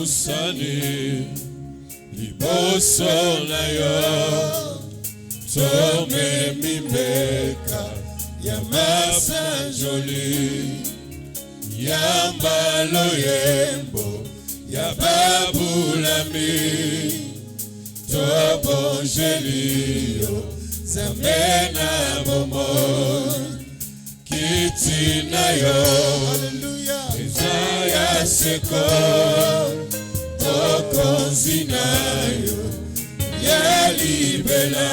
Tobosani liboso na yo tome mimeka ya masa joli ya mbalo yembo ya babulami tobonjelio zamena momo kiti na yo Isaya seko tokonzi na yo ya libela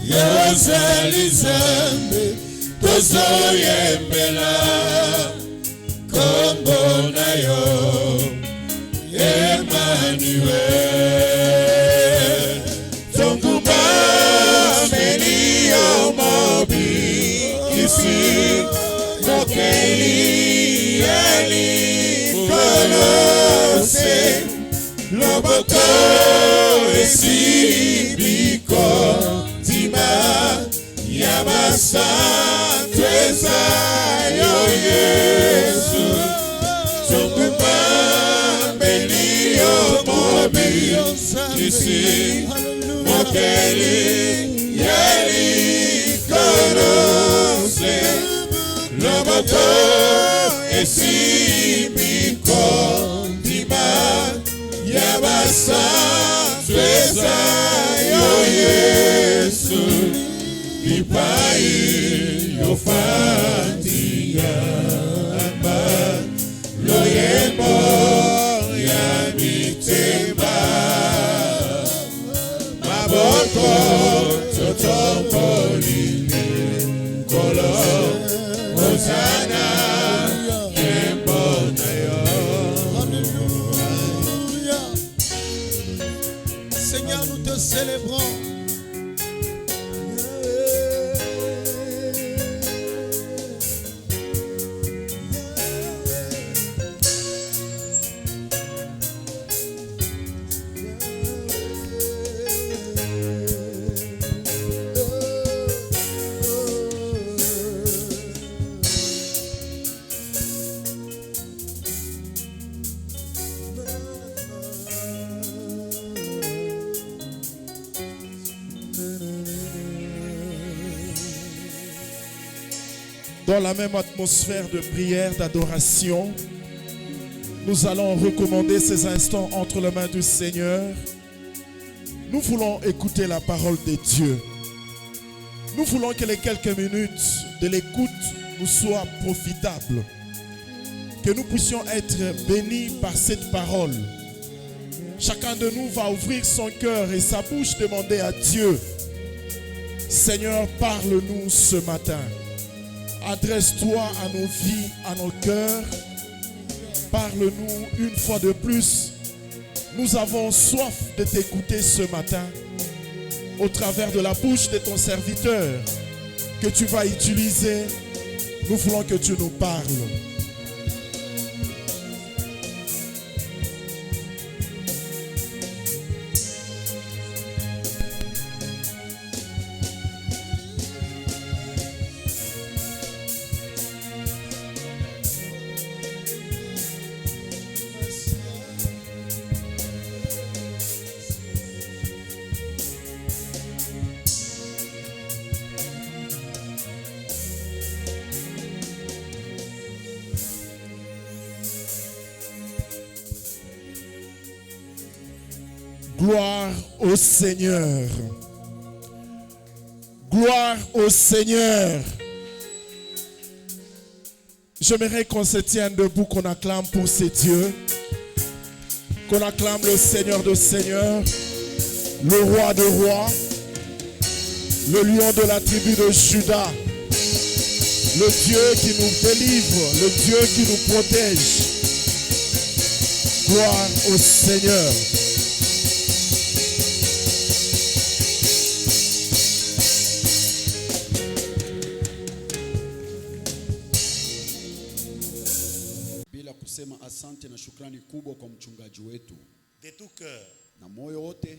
yozali zambe tozoyembela kombo na yo Emmanuel tongumba melio mobi kisi mokeli ali kolose loboko esibiko tima yamasa twesa yo Yesu tongumba melio mobi kisi mokeli ali kolose loboko esibiko tima yabasa twesa yo Yesu ipai yo fatia amba loyemo ya mitema maboko totomboli kolo Hosanna Seigneur, nous te célébrons. Dans la même atmosphère de prière, d'adoration, nous allons recommander ces instants entre les mains du Seigneur. Nous voulons écouter la parole de Dieu. Nous voulons que les quelques minutes de l'écoute nous soient profitables. Que nous puissions être bénis par cette parole. Chacun de nous va ouvrir son cœur et sa bouche, demander à Dieu: Seigneur, parle-nous ce matin. Adresse-toi à nos vies, à nos cœurs. Parle-nous une fois de plus. Nous avons soif de t'écouter ce matin au travers de la bouche de ton serviteur que tu vas utiliser. Nous voulons que tu nous parles. Gloire au Seigneur. Gloire au Seigneur. J'aimerais qu'on se tienne debout, qu'on acclame pour ces dieux. Qu'on acclame le Seigneur de Seigneurs, le Roi de rois, le lion de la tribu de Juda, le Dieu qui nous délivre, le Dieu qui nous protège. Gloire au Seigneur. Asante na shukrani kubwa kwa mchungaji wetu. De tout cœur. Na moyo wote.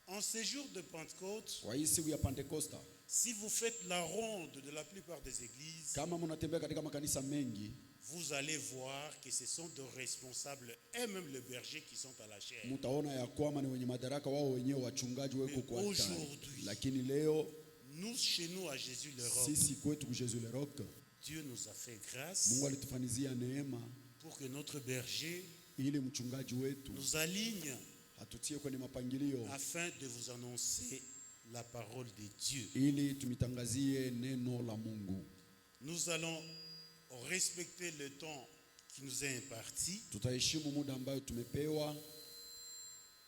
En ce jour de Pentecôte, kwa hii siku ya Pentecosta, si vous faites la ronde de la plupart des églises, kama mnatembea katika makanisa mengi, vous allez voir que ce sont de responsables et même les bergers qui sont à la chair. Mtaona ya kwamba ni wenye madaraka wao wenyewe wachungaji weko kwa hatari. Aujourd'hui, Lakini leo nous, chez nous, à Jésus le Roc, sisi kwetu ku Jésus le Roc, Dieu nous a fait grâce Mungu alitufanizia neema pour que notre berger ili mchungaji wetu nous aligne atutie kwenye mapangilio afin de vous annoncer la parole de Dieu. ili tumitangazie neno la Mungu. Nous allons respecter le temps qui nous est imparti Tutaheshimu muda ambayo tumepewa,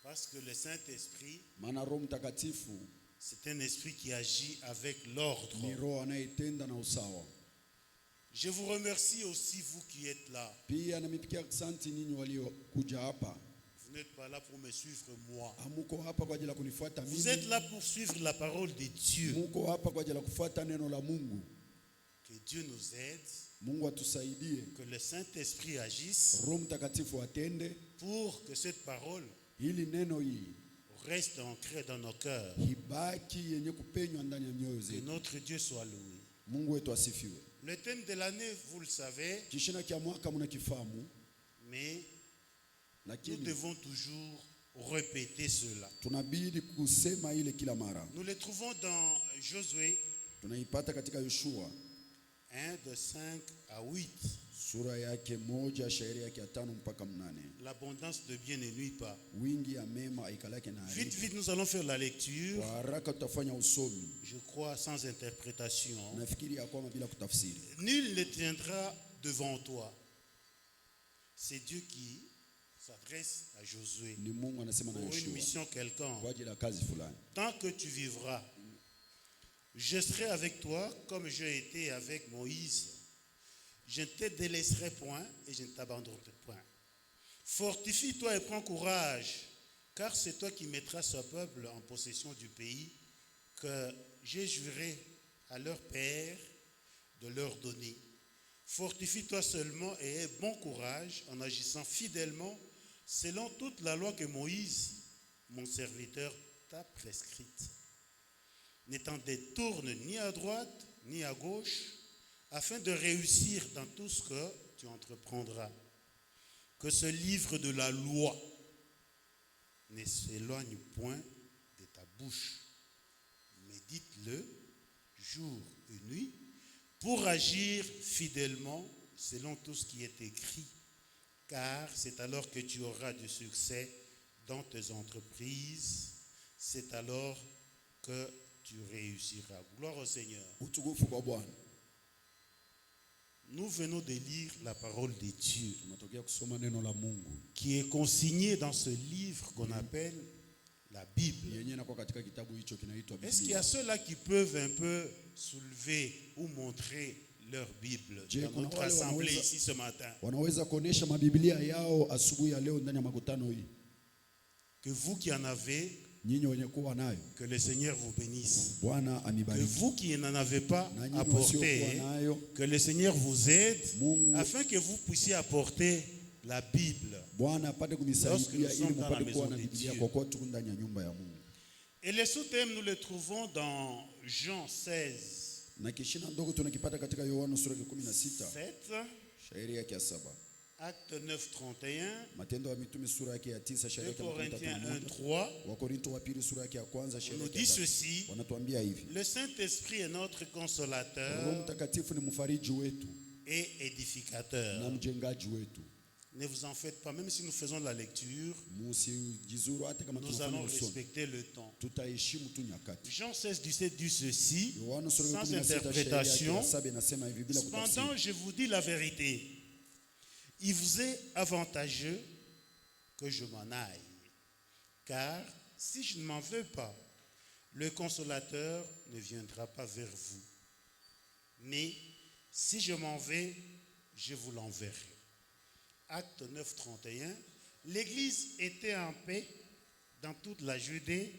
parce que le Saint-Esprit, maana Roho Mtakatifu c'est un esprit qui agit avec l'ordre. ni roho anayetenda na usawa. Je vous remercie aussi, vous qui êtes là. Pia namipikia asante nyinyi waliokuja hapa. Vous n'êtes pas là pour me suivre moi. Hamuko hapa kwa ajili ya kunifuata Vous mimi. êtes là pour suivre la parole de Dieu. Muko hapa kwa ajili ya kufuata neno la Mungu. Que Dieu nous aide, Mungu atusaidie, que le Saint-Esprit agisse Roho Mtakatifu atende pour que cette parole ili neno hii reste ancrée dans nos cœurs. ibaki yenye kupenywa ndani ya mioyo Que zetu. notre Dieu soit loué. Mungu wetu asifiwe. Le thème de l'année, vous le savez, Kishina kia mwaka mnakifahamu, mais nous lakini devons toujours répéter cela. tunabidi kusema ile kila mara. Nous le trouvons dans Josué Tunaipata katika Yoshua 1 de 5 à 8. sura yake 1 shairi yake 5 mpaka 8. L'abondance de bien ne nuit pas. Wingi ya mema haikalake na Vite, haribu. vite, nous allons faire la lecture. Kwa haraka tutafanya usomi. Je crois sans interprétation. Nafikiri ya kwamba bila kutafsiri. Nul ne tiendra devant toi. C'est Dieu qui s'adresse à Josué Ni Mungu anasema na pour une Yoshua mission quelconque. kwa ajili ya kazi fulani. Tant que tu vivras, je serai avec toi comme j'ai été avec Moïse. Je ne te délaisserai point et je ne t'abandonnerai point. Fortifie-toi et prends courage, car c'est toi qui mettras ce peuple en possession du pays que j'ai juré à leur père de leur donner. Fortifie-toi seulement et aie bon courage en agissant fidèlement selon toute la loi que Moïse, mon serviteur, t'a prescrite. Ne t'en détourne ni à droite ni à gauche, afin de réussir dans tout ce que tu entreprendras. Que ce livre de la loi ne s'éloigne point de ta bouche. Médite-le jour et nuit pour agir fidèlement selon tout ce qui est écrit, car c'est alors que tu auras du succès dans tes entreprises, c'est alors que tu réussiras. Gloire au Seigneur. Utukufu kwa Bwana. Nous venons de lire la parole de Dieu Tunatokea kusoma neno la Mungu qui est consignée dans ce livre qu'on appelle la Bible. yenyewe inakuwa katika kitabu hicho kinaitwa Est-ce qu'il y a Biblia. ceux-là qui peuvent un peu soulever ou montrer leur Bible Je dans kuna notre wale assemblée wanaweza- ici ce matin? Wanaweza kuonesha mabiblia yao asubuhi ya leo ndani ya makutano hii. Que vous qui en avez, Nyinyi wenye kuwa nayo, que le Seigneur vous bénisse. Bwana Que anibariki. vous qui n'en avez pas, Na nyinyi wasiokuwa apportez. nayo, Que le Seigneur vous aide Mungu afin que vous puissiez apporter la Bible. Bwana apate Lorsque kunisaidia nous ili sommes dans la mpate kuwa maison na de Biblia Dieu. kwa kuwa tuko ndani ya nyumba ya Mungu. Et les sous-thèmes, nous les trouvons dans Jean 16, Na kishina ndogo tunakipata katika Yohana sura ya 16, 7, shairi yake ya 7. Acte 9, 31, Matendo ya Mitume sura yake ya 9 shairi 2 yake ya Corinthiens 1, 31. 3. Wakorinto wa pili sura yake ya kwanza On shairi nous yake dit ya 3. ceci: Wanatuambia hivi: le Saint-Esprit est notre Roho consolateur Mtakatifu ni mfariji wetu et na édificateur. mjengaji wetu. Ne vous en faites pas, même si nous faisons la lecture, Musijizuru hata kama nous tunafanya allons usomi. respecter le temps. Tutaheshimu tu nyakati. Jean 16, 17 dit ceci, Yohana sura ya sans 16 shairi yake interprétation. ya 7 inasema hivi bila Cependant, kutafsiri: je vous dis la vérité. Il vous est avantageux que je m'en aille. Car si je ne m'en veux pas, le consolateur ne viendra pas vers vous. Mais si je m'en vais, je vous l'enverrai. Acte 9, 31. L'Église était en paix dans toute la Judée,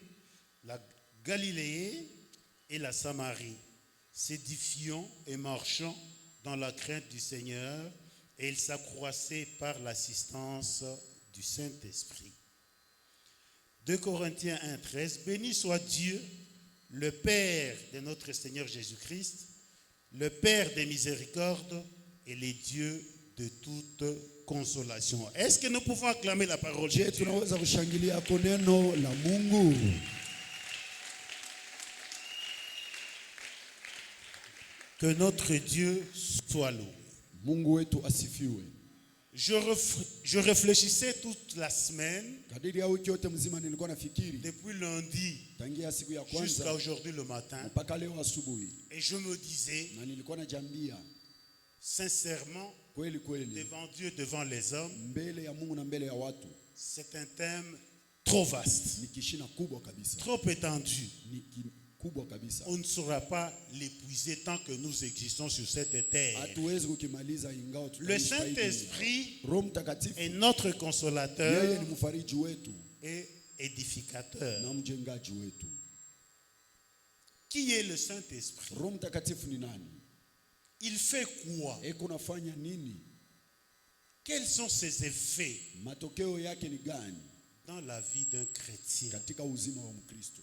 la Galilée et la Samarie, s'édifiant et marchant dans la crainte du Seigneur, et il s'accroissait par l'assistance du Saint-Esprit. 2 Corinthiens 1, 13. Béni soit Dieu, le Père de notre Seigneur Jésus-Christ, le Père des miséricordes et les dieux de toute consolation. Est-ce que nous pouvons acclamer la parole de Je Dieu? tunaweza kushangilia kwa neno la Mungu. Que notre Dieu soit loué. Mungu wetu asifiwe. Je réfléchissais toute la semaine, Kadiri ya wiki yote mzima nilikuwa nafikiri depuis lundi tangia siku ya jusqu'à kwanza aujourd'hui le matin, mpaka leo asubuhi, et je me disais, na nilikuwa najambia sincèrement, kweli kweli devant Dieu, devant les hommes, mbele ya Mungu na mbele ya watu, c'est un thème trop vaste, ni kishina kubwa kabisa, trop étendu. ni kubwa kabisa. On ne saura pas l'épuiser tant que nous existons sur cette terre. Hatuwezi kukimaliza ingao Le tutaishi hivi. Saint-Esprit Roho Mtakatifu est notre yeye consolateur ni mfariji wetu et édificateur. na mjengaji wetu. Qui est le Saint-Esprit? Roho Mtakatifu ni nani? Il fait quoi? Eko nafanya nini? Quels sont ses effets Matokeo yake ni gani dans la vie d'un chrétien? katika uzima wa Mkristo?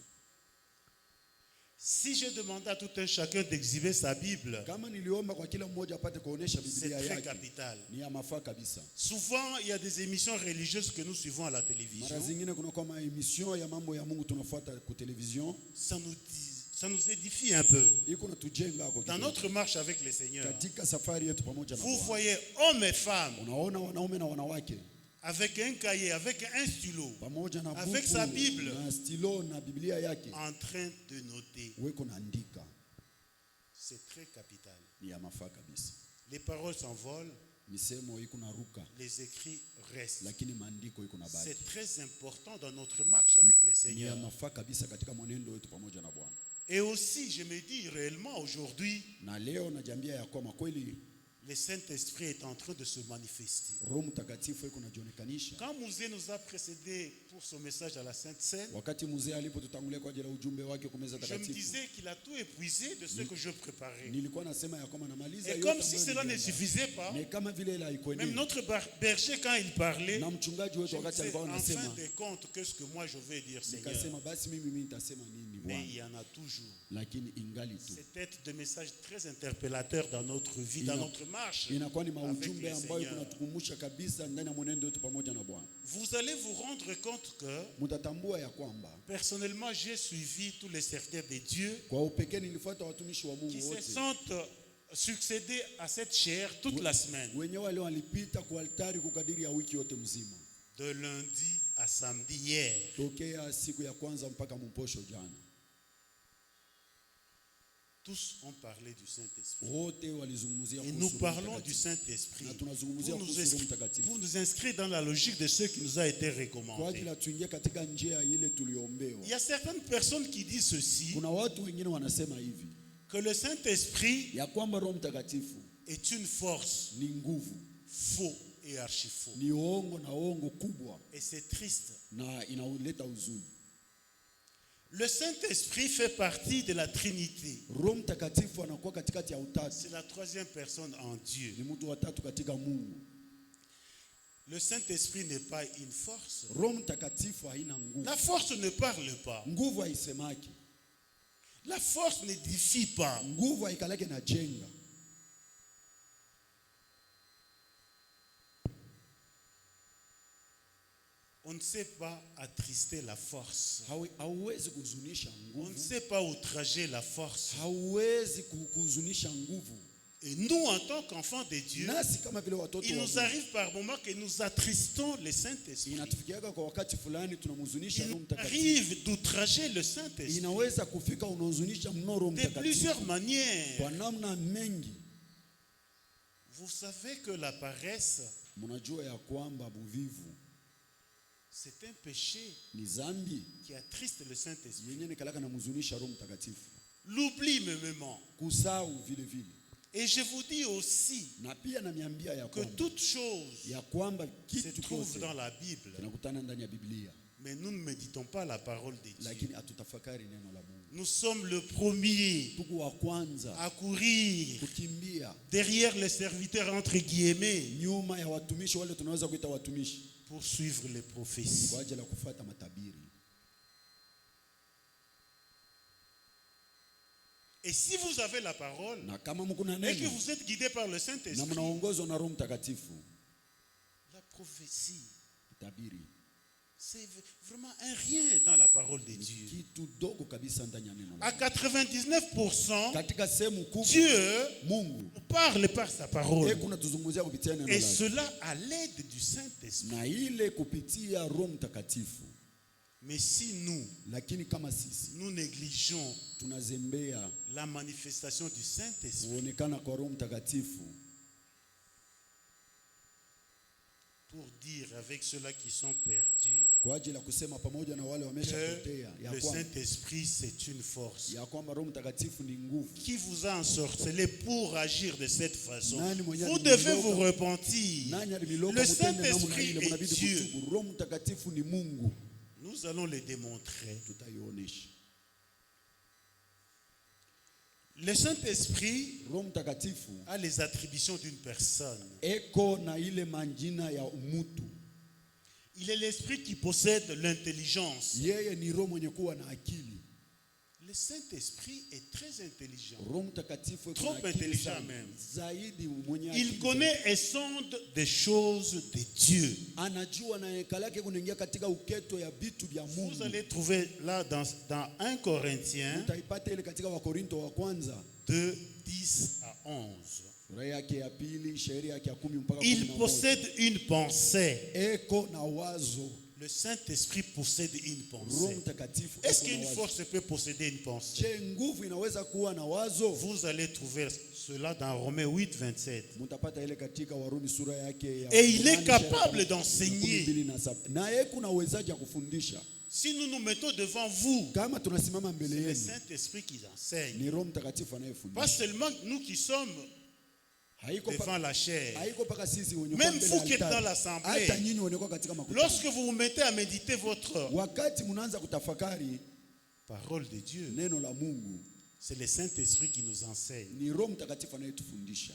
Si je demandais à tout un chacun d'exhiber sa Bible, Kama niliomba kwa kila mmoja apate kuonesha c'est Biblia très yake, capital. ni ya mafaa kabisa. Souvent, il y a des émissions religieuses que nous suivons à la télévision. Mara zingine kuna kama emission ya mambo ya Mungu tunafuata kwa television, Ça nous édifie un peu iko natujenga kwa dans kidogo. notre marche avec le Seigneur. Katika safari yetu pamoja na Vous Bwana. voyez hommes et femmes Unaona wanaume na wanawake avec un cahier, avec un stylo, pamoja na avec buku sa Bible, na stilo na Biblia yake, en train de noter. weko naandika, C'est très capital. ni ya mafaa kabisa. Les paroles s'envolent, Misemo iko naruka, les écrits restent. lakini maandiko iko nabaki. C'est très important dans notre marche avec le Ni ya Seigneur. mafaa kabisa katika mwenendo wetu pamoja na Bwana. Et aussi, je me dis réellement aujourd'hui, Na leo najambia ya kwamba kweli le Saint-Esprit est en train de se manifester. Roho Mtakatifu iko najionekanisha. Quand Mouzé nous a précédé pour son message à la Sainte Seine, Wakati mzee alipotutangulia kwa ajili ya ujumbe wake kwa meza je me takatifu, disais qu'il a tout épuisé de ce que je préparais. nilikuwa nasema ya kwamba namaliza Et yote comme si ambayo cela ne nilianza. suffisait pas, Na kama vile ile même haikuenea, notre berger, quand il parlait, na mchungaji je wetu me wakati disais, alikuwa en fin anasema, de compte, qu'est-ce que moi je vais dire, Seigneur? nikasema basi mimi nitasema nini Mais Bwana? il y en a toujours. Lakini ingali tu C'est peut-être des messages très interpellateurs dans notre vie, dans notre marche. inakuwa ni avec maujumbe le ambayo Seigneur. kunatukumbusha kabisa ndani ya mwenendo wetu pamoja na Bwana. Vous allez vous rendre compte que, Mtatambua ya kwamba personnellement, j'ai suivi tous les serviteurs de Dieu kwa upekee nilifuata watumishi wa qui Mungu se wote sont succédés à cette chair toute la semaine, wenyewe leo walipita kwa altari kukadiri ya wiki yote mzima, de lundi à samedi hier. tokea siku ya kwanza mpaka mposho jana. Tous ont parlé du Saint-Esprit. Wote walizungumzia Et kuhusu nous Roho parlons du Mtakatifu. Saint-Esprit Na pour tunazungumzia nous, kuhusu Roho Mtakatifu pour nous inscrire dans la logique de ce qui nous a été kwa recommandé. ajili ya tuingie katika njia ile tuliombewa. Il y a certaines personnes qui disent ceci, Kuna watu wengine wanasema hivi que le Saint-Esprit ya kwamba Roho Mtakatifu est une force ni nguvu, faux et archi-faux. ni uongo na uongo kubwa, Et c'est triste. na inauleta huzuni. Le Saint-Esprit fait partie de la Trinité. Roho Mtakatifu anakuwa katikati ya utatu, C'est la troisième personne en Dieu. ni mtu wa tatu katika Mungu. Le Saint-Esprit n'est pas une force. Roho Mtakatifu haina nguvu. La force ne parle pas. Nguvu haisemaki, La force n'édifie pas. nguvu haikalake na jenga. On ne sait pas attrister la force. Hauwezi kuhuzunisha On ne nguvu, sait pas outrager la force. hauwezi kuhuzunisha nguvu. Et nous, en tant qu'enfants de Dieu, Nasi kama vile watoto il wa nous Mungu, arrive par moments que nous attristons le Saint-Esprit. inatufikiaga kwa wakati fulani tunamhuzunisha Il Roho nous Mtakatifu. arrive d'outrager le Saint-Esprit Inaweza kufika unahuzunisha mno Roho de Mtakatifu plusieurs manières. kwa namna mengi. Vous savez que la paresse, Mnajua ya kwamba buvivu c'est un péché ni zambi qui attriste le Saint-Esprit. yenye nikalaka na mhuzunisha Roho Mtakatifu, L'oubli même. kusahau vile vile. Et je vous dis aussi Na pia namiambia ya que kwamba toute chose ya kwamba se kitu trouve kote dans la Bible, kinakutana ndani ya Biblia, mais nous ne méditons pas la parole de Dieu. lakini hatutafakari neno la Mungu. Nous sommes le premier Tuko wa kwanza à courir kukimbia derrière les serviteurs entre guillemets nyuma ya watumishi wale tunaweza kuita watumishi pour suivre les prophéties. kwa ajili ya kufuata matabiri. Et si vous avez la parole Na kama mko na et que neno vous êtes guidé par le na Saint-Esprit, mnaongozwa na Roho Mtakatifu, la prophétie, tabiri c'est vraiment un rien dans la parole de Dieu. kitu dogo kabisa ndani ya neno la À 99%, katika sehemu kubwa. Dieu Mungu parle par sa parole. kuna tuzungumzia kupitia neno Et lake, cela à l'aide du Saint-Esprit. na ile kupitia Roho Mtakatifu. Mais si nous, Lakini kama sisi nous négligeons tunazembea la manifestation du Saint-Esprit, kuonekana kwa Roho Mtakatifu, pour dire avec ceux-là qui sont perdus kwa ajili ya kusema pamoja na wale que wameshapotea le Saint-Esprit c'est une force ya kwamba Roho Mtakatifu ni nguvu. qui vous a ensorcelé pour agir de cette façon. Nani mwenye Vous devez alimiloka? vous repentir. Nani alimiloka Le mutende namna Saint-Esprit ile, est mnabidi Dieu. kutubu. Roho Mtakatifu ni Mungu, Nous allons le démontrer. tutaionyesha. Le Saint-Esprit Roho Mtakatifu a les attributions d'une personne. eko na ile manjina ya umutu. Il est l'esprit qui possède l'intelligence. Yeye ni roho mwenye kuwa na akili. Le Saint-Esprit est très intelligent. Roho Mtakatifu eko Trop na akili intelligent sana. même. Zaidi mwenye Il akili connaît et sonde des choses de Dieu. anajua na hekala yake kunaingia katika uketo ya vitu vya Vous Mungu. allez trouver là dans 1 Corinthiens Utaipata ile katika Wakorinto wa kwanza 2, 10 à 11. sura yake ya pili shairi yake ya 10 mpaka Il 11. possède une pensée. Eko na wazo. Le Saint-Esprit possède une Roho pensée. Mtakatifu Est-ce eko na qu'une wazo. force peut posséder une pensée? Je, nguvu inaweza kuwa na wazo? Vous allez trouver cela dans Romains 8, 27. Mutapata ile katika Warumi sura yake ya Et il est 8 capable d'enseigner. na yeye kuna uwezaji wa kufundisha. Si nous nous mettons devant vous, Kama tunasimama mbele c'est le yenu, Saint-Esprit qui enseigne. ni Roho Mtakatifu Pas anayefundisha. seulement nous qui sommes Haiko devant pa, la chair. haiko paka sisi wenye Même kwa mbele vous ya qui êtes altari. dans l'assemblée, Hata nyinyi wenye kwa katika makutano. Lorsque vous vous mettez à méditer votre Wakati mnaanza kutafakari parole de Dieu, neno la Mungu, c'est le Saint-Esprit qui nous enseigne. ni Roho Mtakatifu anayetufundisha.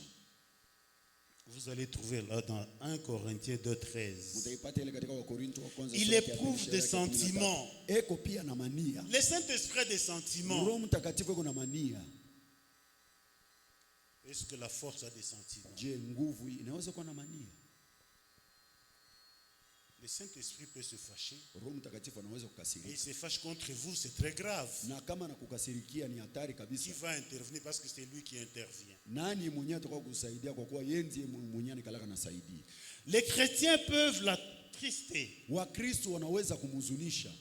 Vous allez trouver là dans 1 Corinthiens 2, 13. Mtaipata ile katika Wakorinto wa kwanza Il sura yake ya éprouve pili, des shairi yake ya 13. sentiments. Eko pia na mania. Le Saint-Esprit a des sentiments. Roho Mtakatifu eko na mania. Est-ce que la force a des sentiments? Je, nguvu inaweza kuwa na mania? Le Saint-Esprit peut se fâcher. Roho Mtakatifu anaweza Et il kukasirika. se fâche contre vous, c'est très grave. Na kama nakukasirikia ni hatari Qui kabisa. va intervenir parce que c'est lui qui intervient. Nani mwenyewe atakuwa kusaidia kwa kuwa yeye ndiye mwenyewe nikalaka nasaidia. Les chrétiens peuvent l'attrister Wakristo wanaweza kumhuzunisha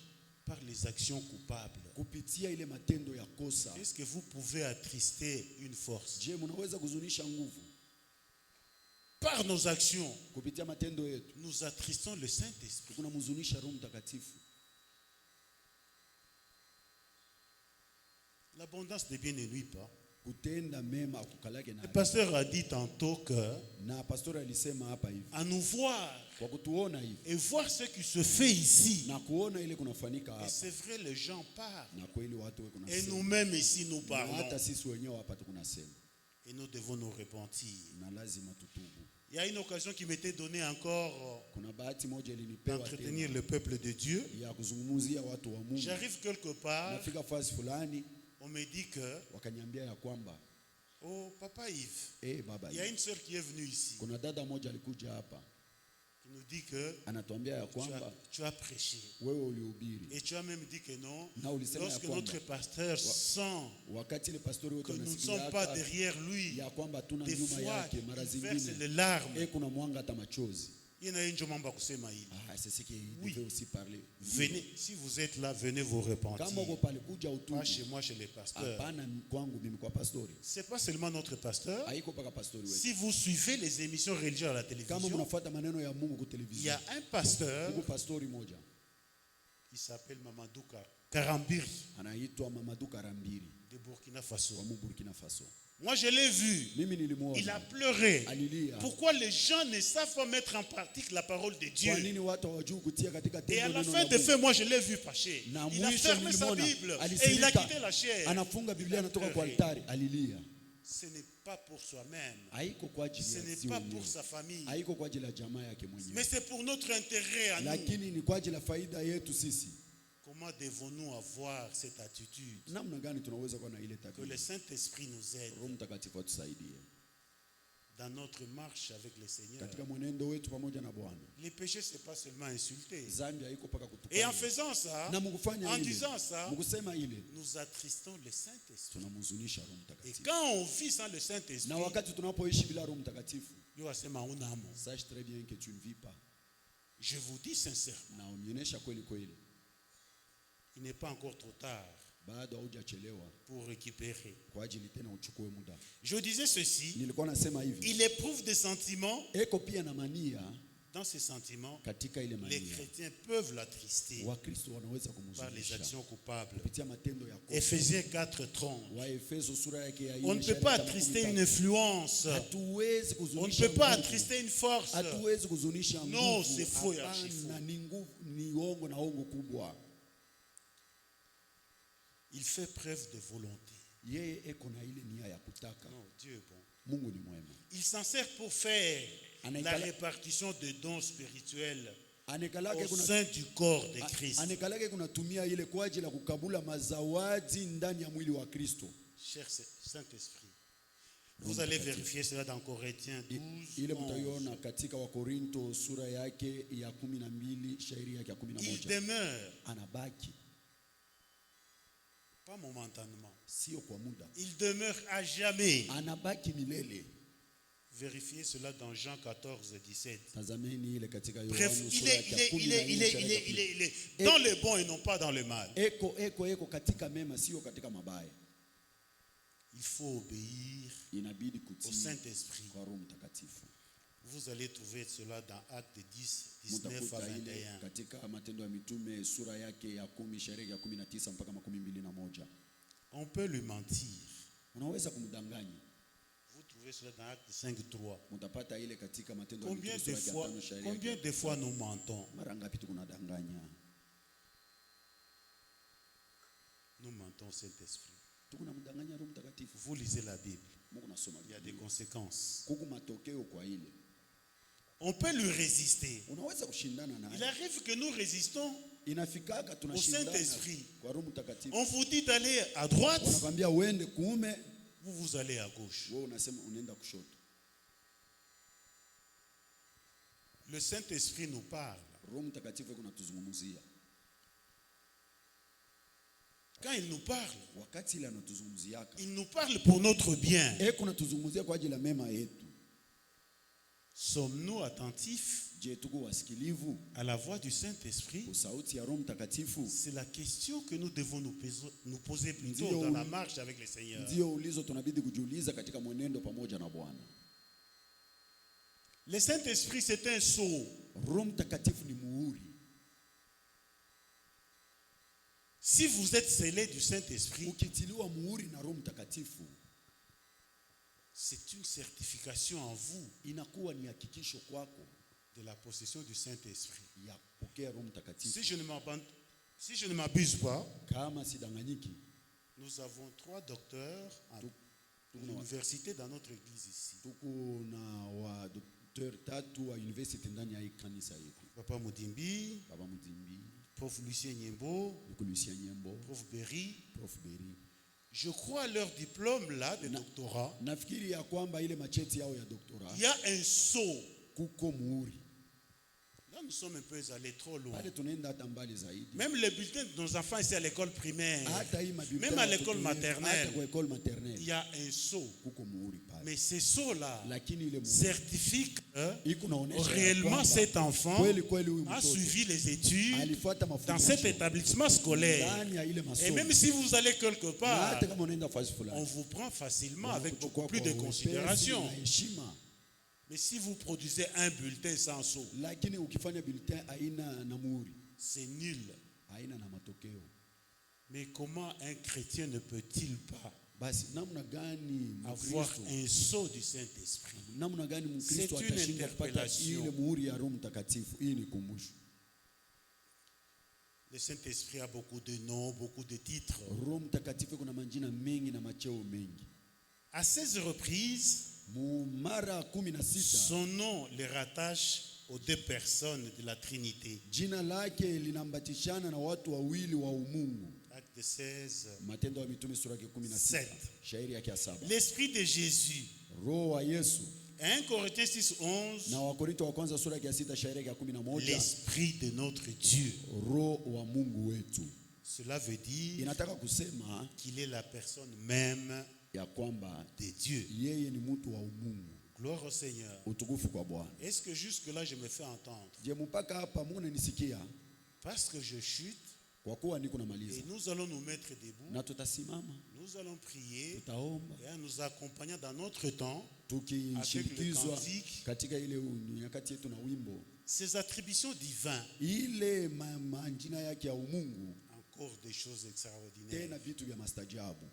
par les actions coupables. kupitia ile matendo ya kosa. Est-ce que vous pouvez attrister une force? Je, mnaweza kuzunisha nguvu Par nos actions, kupitia matendo yetu? nous attristons le Saint-Esprit. Tunamhuzunisha Roho Mtakatifu. L'abondance des biens ne nuit pas. Kutenda mema akukalake na. Le pasteur a dit tantôt que Na pastori alisema hapa hivi, à nous voir kwa kutuona hivi et voir ce qui se fait ici. na kuona ile kunafanyika Et hapa, c'est vrai, les gens parlent. na kweli watu wako Et nasema, nous-mêmes ici, nous na parlons. hata sisi wenyewe hapa tukunasema, Et nous devons nous repentir. na lazima tutubu. Il y a une occasion qui m'était donnée encore Kuna bahati moja ilinipewa d'entretenir tena le peuple de Dieu. ya kuzungumzia watu wa Mungu. J'arrive quelque part, Nafika fasi fulani on me dit que, wakaniambia ya kwamba oh Papa Yves, baba, il y a une sœur qui est venue ici, kuna dada moja alikuja hapa qui nous dit que anatuambia ya kwamba tu as prêché. wewe ulihubiri, Et tu as même dit que non, na ulisema ya lorsque kwamba notre pasteur sent wakati ile pastori wote que nous ne wanasikia sommes pas hapa, derrière lui, ya kwamba tuna des nyuma fois, yake mara il verse zingine les larmes. kuna mwanga hata machozi. Il y en a une jomamba kusema hili. C'est ce qui Oui. devait aussi parler. Venez, si vous êtes là, venez vous repentir. Kama uko pale kuja utubu. Pas chez moi, chez les pasteurs. Hapana kwangu mimi kwa pastori. C'est pas seulement notre pasteur. Haiko paka pastori wetu. Si vous suivez les émissions religieuses à la Kama télévision, mnafuata maneno ya Mungu kwa il y televisheni. a un pasteur, Huko pastori moja il s'appelle Mamadou Karambiri anaitwa Mamadou Karambiri de Burkina Faso. wa Burkina Faso. Moi, je l'ai vu. Mimi Il a nilimuona. pleuré. Alilia. Pourquoi les gens ne savent pas mettre en pratique la parole de Kwa Dieu? nini watu hawajui kutia katika Et à tendo la neno fin la de Mungu? fin, moi je l'ai vu fâché. Na Il a mwisho fermé sa nilimwona Bible et il a alisirika, quitté la chair. anafunga Biblia anatoka kwa Pleuré. altari, alilia. Ce n'est pas pour soi-même. Haiko kwa ajili Ce ya n'est sisi pas wenyewe. pour sa famille. Haiko kwa ajili ya jamaa yake Mais mwenyewe. c'est pour notre intérêt à nous. Lakini ni kwa ajili ya faida yetu sisi. Comment Comment devons-nous avoir cette attitude? namna gani tunaweza kuwa na ile Que tabia? le Saint-Esprit nous aide Roho Mtakatifu atusaidie dans notre marche avec le Seigneur. katika mwenendo wetu pamoja na Bwana. Les péchés, c'est pas seulement insulter. Dhambi haiko paka Et en kutukana. faisant ça, Na mkufanya en ile, disant ça, mkusema ile, nous attristons le Saint-Esprit. tunamhuzunisha Roho Et Mtakatifu. quand on vit sans le Saint-Esprit, Na wakati tunapoishi bila Roho Mtakatifu, Dieu va se dire, mon amour. sache très bien que tu ne vis pas. Je vous dis sincèrement, Na unionyesha kweli kweli, il n'est pas encore trop tard bado haujachelewa pour récupérer. kwa ajili tena uchukue muda. Je disais ceci, Nilikuwa nasema hivi, il éprouve des sentiments. eko pia na mania. Dans ces sentiments, Katika ile les mania, chrétiens peuvent l'attrister Wakristo wanaweza par les kumhuzunisha actions coupables. kupitia matendo ya kosa. Éphésiens 4:30. Waefeso sura yake ya On ne peut pas attrister une influence. Hatuwezi On ne kuzunisha peut pas nguvu. attrister une force. Hatuwezi kuzunisha Non, nguvu. c'est faux ya Hapana, chifu. ni nguvu, ni uongo na uongo kubwa. Il fait preuve de volonté. Yeye eko na ile nia ya kutaka. Non, Dieu est bon. Mungu ni mwema. Il s'en sert pour faire la Anaikala- répartition de dons spirituels Anekalake au kuna sein du corps de Christ. anekalake kunatumia ile kwa ajili ya kukabula mazawadi ndani ya mwili wa Kristo. Cher Saint-Esprit, vous allez vérifier cela dans Corinthiens 12. Ile 11. mtaiona katika Wakorinto sura yake ya 12 shairi yake ya Il 11. demeure, Anabaki pas momentanément, sio kwa muda. il demeure à jamais. Anabaki milele. Vérifiez cela dans Jean 14, 17. Tazameni ile katika Bref, Yohana il sura est, yake il ya est, 14 il est, il est, il est, il est, il est dans le bon et non pas dans le mal. eko katika mema sio katika mabaya. Il faut obéir Inabidi au kutii Saint-Esprit. kwa Roho Mtakatifu. Vous allez trouver cela dans Actes 10, 19 à Mutakuta ile 21. katika Matendo ya Mitume sura yake ya 10 shairi ya 19 mpaka 21. On peut lui mentir. Unaweza kumdanganya. Vous trouvez cela dans Actes 5, 3. Mutapata ile katika Matendo ya Combien Mitume de sura fois, ya 5 shairi combien yake. de fois nous mentons? Mara ngapi tunadanganya? Nous mentons au Saint-Esprit. Tukunamdanganya Roho Mtakatifu. Vous lisez la Bible. Mungu nasoma. Il y a des conséquences. Kuku matokeo kwa ile. On peut lui résister. Unaweza kushindana Il naye. arrive que nous résistons. Inafikaka Au tunashindana Saint-Esprit. kwa Roho Mtakatifu. On vous dit d'aller à droite, Wanakwambia uende kuume, vous vous allez à gauche. wewe unasema unaenda kushoto. Le Saint-Esprit nous parle. Roho Mtakatifu kunatuzungumzia. Quand il nous parle, Wakati ile anatuzungumziaka, il nous parle pour notre bien. kunatuzungumzia kwa ajili ya mema yetu. Sommes-nous attentifs Je, tuko wasikilivu à la voix du Saint-Esprit? kwa sauti ya Roho Mtakatifu? C'est la question que nous devons nous poser plutôt Ndio, dans la marche avec le Seigneur. Ndio ulizo tunabidi kujiuliza katika mwenendo pamoja na Bwana. Le Saint-Esprit, c'est un sceau. Roho Mtakatifu ni muhuri. Si vous êtes scellé du Saint-Esprit, Ukitiliwa muhuri na Roho Mtakatifu, c'est une certification en vous inakuwa ni hakikisho kwako de la possession du Saint-Esprit. ya kupokea Roho Mtakatifu. Si je ne m'abuse pas, Kama sidanganyiki, nous avons 3 docteurs à l'université dans notre église ici. tuko na wa doktor 3 wa university ndani ya hii kanisa yetu. Papa Moudimbi, Baba Mudimbi, Prof Lucien Niembo, Lucien Nyembo, Prof Berry. Prof Beri. Je crois à leur diplôme là de doctorat. Nafikiri ya kwamba ile macheti yao ya doktora Il y a un sceau. kuko muhuri. Là, nous sommes un peu allés trop loin. Pale tunaenda hata mbali zaidi. Même les bulletins de nos enfants ici à l'école primaire, Hata hii mabiblia même à ya l'école watoto wetu, maternelle, hata kwa école il maternelle y a un sceau. kuko muhuri pale. Mais ce sceau-là Lakini ile muhuri certifie que iko naonesha ya réellement kwamba cet enfant kweli kweli huyu a mtoto suivi les études alifuata dans mafunzo cet établissement scolaire. ndani ya ile Et masomo. même si vous allez quelque Na part, hata kama unaenda fasi on fulani, vous prend facilement avec wanakuchukua beaucoup plus kwa de wepesi considération. na heshima. Mais si vous produisez un bulletin sans sceau, Lakini ukifanya bulletin aina na muhuri, c'est nul. aina na matokeo. Mais comment un chrétien ne peut-il pas Basi namna gani avoir Mkristo, un sceau du Saint-Esprit? namna gani Mkristo C'est une atashinda kupata interpellation. ile muhuri ya Roho Mtakatifu? Hii ni kumbusho. Le Saint-Esprit a beaucoup de noms, beaucoup de titres. Roho Mtakatifu kuna majina mengi na macheo mengi. À 16 reprises, Mara 16 son nom les rattache aux deux personnes de la Trinité. Jina lake linambatishana na watu wawili wa umungu. Acte 16. Matendo ya Mitume sura ya 16. Shairi yake ya 7. L'esprit de Jésus. Roho wa Yesu. 1 Corinthiens 6:11. Na Wakorintho wa kwanza sura ya 6 shairi ya 11. L'esprit de notre Dieu. Roho wa Mungu wetu. Cela veut dire Inataka kusema qu'il est la personne même ya kwamba de Dieu. yeye ni mtu wa umungu. Gloire au Seigneur. Utukufu kwa Bwana. Est-ce que jusque-là je me fais entendre? Je mpaka hapa munanisikia? Parce que je chute Kwa kuwa niko et namaliza. nous allons nous mettre debout. Na tutasimama, Nous allons prier tutaomba, et en nous accompagnant dans notre temps tukishirikizwa Avec le cantique. katika ile nyakati yetu na wimbo. ces attributions divines. Ile manjina yake ya umungu, Encore des choses extraordinaires. tena vitu vya mastajabu.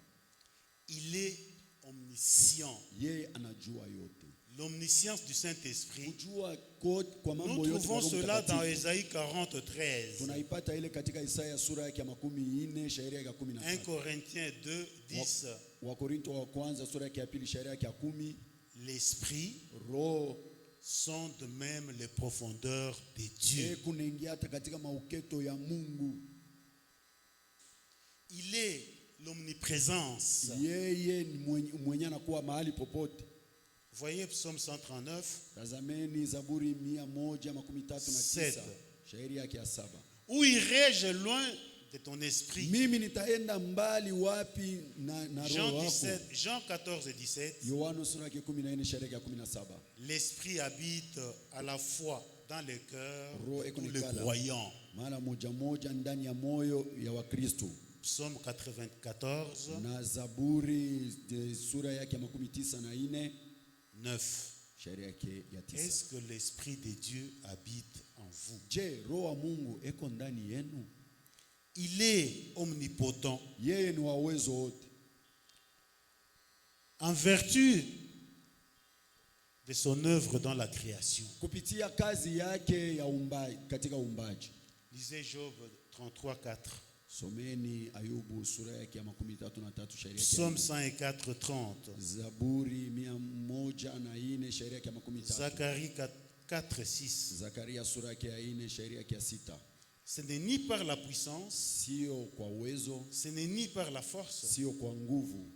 Il est omniscient. Yeye anajua yote. L'omniscience du Saint-Esprit. Kujua kwa mambo Nous yote trouvons kwa Roho cela dans Mtakatifu. Ésaïe 40:13. Tunaipata ile katika Isaya sura yake ya 40 shairi yake ya 1 13. Corinthiens 2:10. Wakorintho wa kwanza sura yake ya 2 shairi yake ya 10. L'esprit Roho sont de même les profondeurs de Dieu. kunaingia hata katika mauketo ya Mungu. Il est l'omniprésence. Yeye ni mwenye anakuwa mahali popote. Voyez Psaume 139. Tazameni Zaburi 139 7. shairi yake ya 7. Où irai-je loin de ton esprit? Mimi nitaenda mbali wapi na Jean roho 17, yako? Jean 14:17. Yohana sura yake 14 shairi yake ya 17. L'esprit habite à la fois dans le cœur Roho de eko tous les nikala croyants. mara moja moja ndani ya moyo ya Wakristo. Psaume 94, Na Zaburi sura yake ya 94 9. shairi yake ya 9. Est-ce que l'esprit de Dieu habite en vous? Je, roho wa Mungu eko ndani yenu? Il est omnipotent. Yeye ni wa uwezo wote. En vertu de son œuvre dans la création. Kupitia kazi yake ya umbaji, katika umbaji. Lisez Job 33:4. Someni Ayubu sura yake ya 33 shairi yake. Psaume 104:30. Zaburi 104 shairi yake ya 13. Zacharie 4:6. Zakaria sura yake ya 4 shairi yake ya 6. Ce n'est ni par la puissance, Sio kwa uwezo, ce n'est ni par la force, sio kwa nguvu,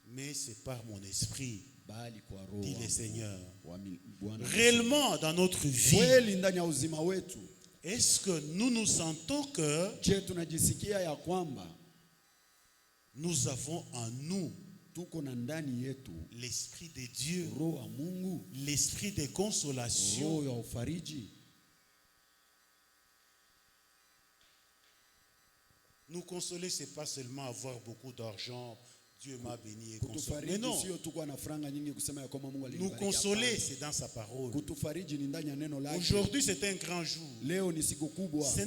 mais c'est par mon esprit, bali kwa roho dit le wangu Seigneur. wa Bwana. Réellement dans notre vie, Kweli ndani ya uzima wetu, est-ce que nous nous sentons que je tunajisikia ya kwamba nous avons en nous tuko na ndani yetu l'esprit de Dieu, roho wa Mungu, l'esprit de consolation? roho ya ufariji? Nous consoler, c'est pas seulement avoir beaucoup d'argent, Dieu m'a béni et consolé. Mais Kutufariji non, sio tuko na franga nyingi kusema ya kwamba Mungu nous alinibariki. consoler, Hapana. c'est dans sa parole. Kutufariji ni ndani ya neno lake. Aujourd'hui, c'est un grand jour. Leo ni siku kubwa. Ce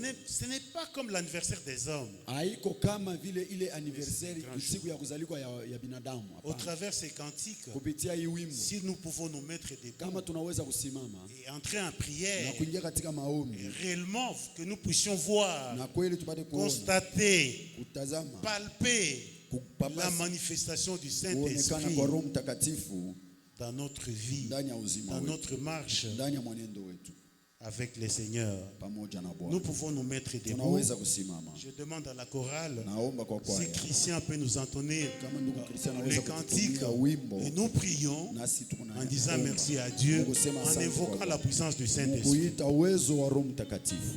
n'est pas comme l'anniversaire des hommes. Haiko kama vile ile anniversaire grand siku ya kuzaliwa ya binadamu. Au Hapana. travers ces cantiques, Kupitia hii wimbo, si nous pouvons nous mettre kama debout tunaweza kusimama et entrer en na prière, kuingia katika maombi, réellement que nous puissions voir, na kweli tupate kuona, constater, kutazama, palper la kupapasa, manifestation du kuonekana Saint-Esprit kwa Roho Mtakatifu dans notre vie, ndani ya uzima dans wetu, notre marche ndani ya mwenendo wetu avec le Seigneur. pamoja na Nous Bwana. pouvons nous mettre debout. Tunaweza kusimama. Je demande à la chorale Naomba kwa si kwaya, Christian peut nous entonner kama ndugu Kristian les anaweza cantiques kututumia wimbo, et nous prions nasi en disant merci à Dieu, en évoquant la puissance du Saint-Esprit. kuita uwezo wa Roho Mtakatifu.